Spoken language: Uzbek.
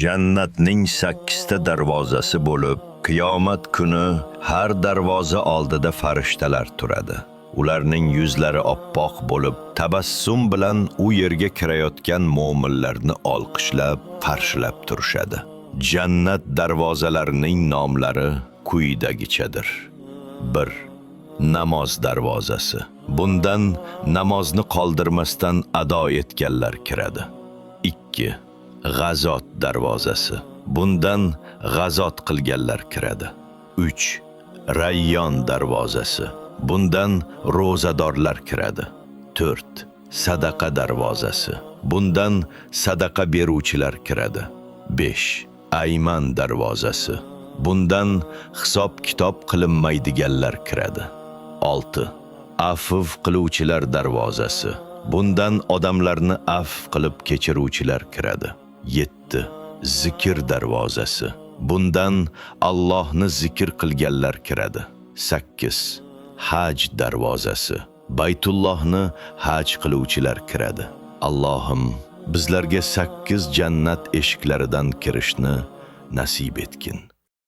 Jannatning 8 ta darvozasi bo'lib, qiyomat kuni har darvoza oldida farishtalar turadi. Ularning yuzlari oppoq bo'lib, tabassum bilan u yerga kirayotgan mu'minlarni olqishlab, qarshilab turishadi. Jannat darvozalarining nomlari quyidagichadir. 1. Namoz darvozasi. Bundan namozni qoldirmasdan ado etganlar kiradi. 2. G'azot darvozasi. Bundan g'azot qilganlar kiradi. 3. Rayyon darvozasi. Bundan ro'zadorlar kiradi. 4. Sadaqa darvozasi. Bundan sadaqa beruvchilar kiradi. 5. Ayman darvozasi. Bundan hisob kitob qilinmaydiganlar kiradi. 6. Afv qiluvchilar darvozasi. Bundan odamlarni afv qilib kechiruvchilar kiradi. 7. Zikr darvozasi. Bundan Allohni zikr qilganlar kiradi. 8. Haj darvozasi. Baytullohni haj qiluvchilar kiradi. Allohim, bizlarga 8 jannat eshiklaridan kirishni nasib etgin.